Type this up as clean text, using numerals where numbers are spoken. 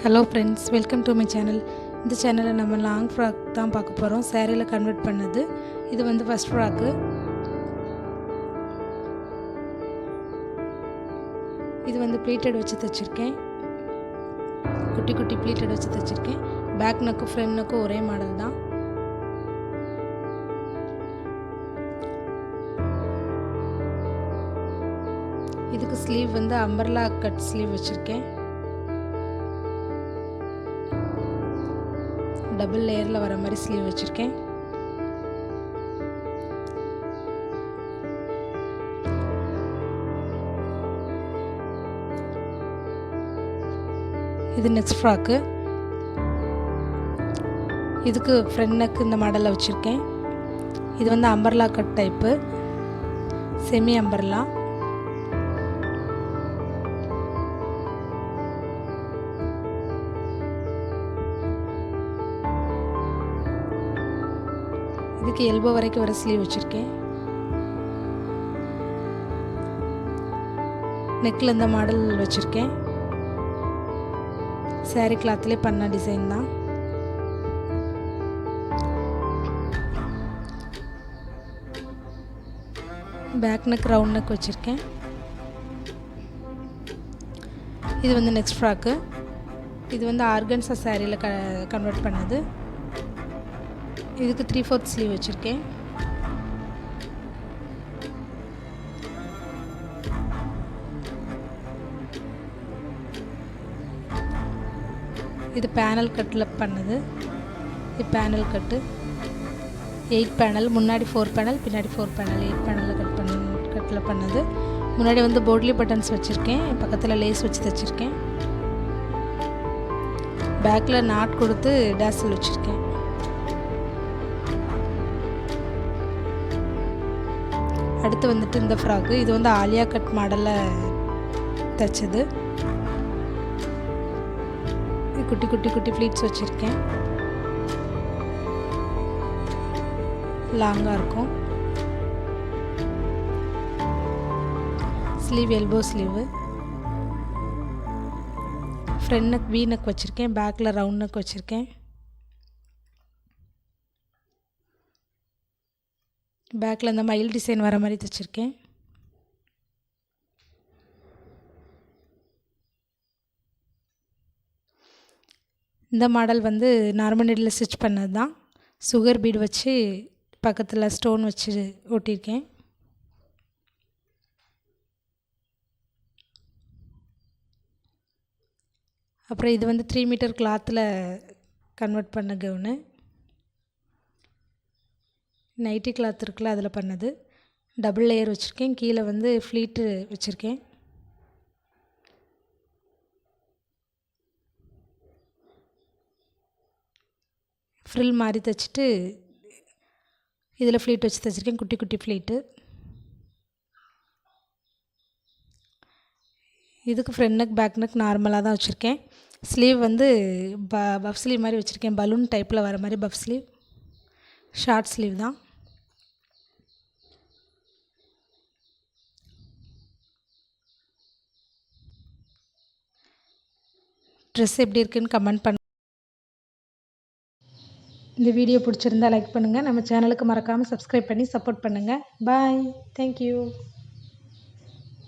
Hello friends, welcome to my channel. இந்த சேனலில் நம்ம லாங் ஃப்ராக் தான் பார்க்க போகிறோம். சேரீயில் கன்வெர்ட் பண்ணது. இது வந்து ஃபஸ்ட் ஃப்ராக்கு. இது வந்து ப்ளீட்டட் வச்சு தைச்சிருக்கேன். குட்டி குட்டி ப்ளீட்டட் வச்சு தைச்சிருக்கேன். பேக் நெக்கும் ஃப்ரண்ட் நெக்கும் ஒரே மாடல் தான். இதுக்கு ஸ்லீவ் வந்து அம்பர்லா கட் ஸ்லீவ் வச்சுருக்கேன். டபுள் லேயரில் வர மாதிரி ஸ்லீவ் வச்சுருக்கேன். இது நெக்ஸ்ட் ஃப்ராக்கு. இதுக்கு ஃப்ரண்ட் நெக் இந்த மாடலில் வச்சுருக்கேன். இது வந்து umbrella cut type, semi umbrella. இதுக்கு எல்போ வரைக்கும் வர ஸ்லீவ் வச்சுருக்கேன். நெக்கில் இந்த மாடல் வச்சுருக்கேன். சாரீ கிளாத்லேயே பண்ண டிசைன் தான். பேக் நெக் ரவுண்ட் நெக் வச்சுருக்கேன். இது வந்து நெக்ஸ்ட் ஃப்ராக்கு. இது வந்து ஆர்கன்ஸா சாரியில் கன்வெர்ட் பண்ணது. இதுக்கு 3/4 ஸ்லீவ் வச்சுருக்கேன். இது பேனல் கட்டில் பண்ணது. இது பேனல் கட்டு 8 பேனல், முன்னாடி 4 பேனல், பின்னாடி 4 பேனல், 8 பேனலில் கட்டில் பண்ணது. முன்னாடி வந்து போட்லி பட்டன்ஸ் வச்சுருக்கேன். பக்கத்தில் லேஸ் வச்சு தைச்சிருக்கேன். பேக்கில் நாட் கொடுத்து டேசல் வச்சுருக்கேன். அடுத்து வந்துட்டு இந்த ஃப்ராக்கு. இது வந்து ஆலியா கட் மாடலில் தைச்சது. குட்டி குட்டி குட்டி ஃப்ளீட்ஸ் வச்சுருக்கேன். லாங்காக இருக்கும். Sleeve elbow sleeve. Front neck we neck வச்சுருக்கேன். பேக்கில் ரவுண்ட் நெக் வச்சுருக்கேன். பேக்கில் இந்த மயில் டிசைன் வர மாதிரி தைச்சிருக்கேன். இந்த மாடல் வந்து நார்மல் நீடில் ஸ்டிச் பண்ணது தான். சுகர் பீடு வச்சு பக்கத்தில் ஸ்டோன் வச்சு ஒட்டியிருக்கேன். அப்புறம் இது வந்து 3 மீட்டர் கிளாத்தில் கன்வெர்ட் பண்ண கவுனு. நைட்டி கிளாத் இருக்குல்ல, அதில் பண்ணது. டபுள் லேயர் வச்சுருக்கேன். கீழே வந்து ஃப்ளீட்டு வச்சுருக்கேன். ஃப்ரில் மாதிரி தைச்சிட்டு இதில் ஃப்ளீட் வச்சு தைச்சிருக்கேன். குட்டி குட்டி ஃப்ளீட்டு. இதுக்கு ஃப்ரண்ட் நெக் பேக் நெக் நார்மலாக தான் வச்சுருக்கேன். ஸ்லீவ் வந்து பஃப் ஸ்லீவ் மாதிரி வச்சுருக்கேன். பலூன் டைப்பில் வர மாதிரி பஃப் ஸ்லீவ். ஷார்ட் ஸ்லீவ் தான். ட்ரெஸ் எப்படி இருக்குன்னு கமெண்ட் பண்ணுங்கள். இந்த வீடியோ பிடிச்சிருந்தா லைக் பண்ணுங்கள். நம்ம சேனலுக்கு மறக்காமல் சப்ஸ்கிரைப் பண்ணி சப்போர்ட் பண்ணுங்கள். பாய். தேங்க்யூ.